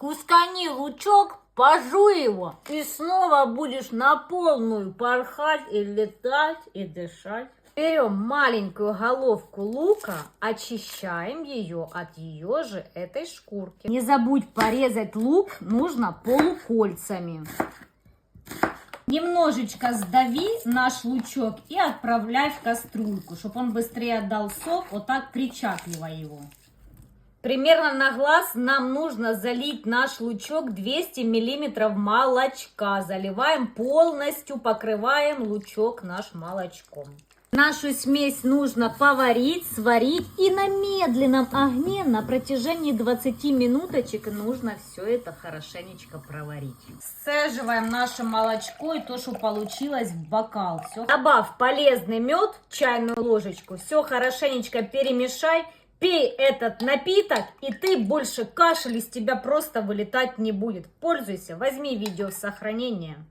Кускани лучок, пожуй его, и снова будешь на полную порхать и летать и дышать. Берем маленькую головку лука, очищаем ее от ее же этой шкурки. Не забудь порезать лук нужно полукольцами. Немножечко сдави наш лучок и отправляй в кастрюльку, чтобы он быстрее отдал сок, вот так причапливай его. Примерно на глаз нам нужно залить наш лучок 200 миллиметров молочка. Заливаем полностью, покрываем лучок наш молочком. Нашу смесь нужно поварить, сварить и на медленном огне на протяжении 20 минуточек нужно все это хорошенечко проварить. Сцеживаем наше молочко и то, что получилось в бокал. Все. Добавь полезный мед, чайную ложечку, все хорошенечко перемешай. Пей этот напиток, и ты больше кашель из тебя просто вылетать не будет. Пользуйся, возьми видео с сохранения.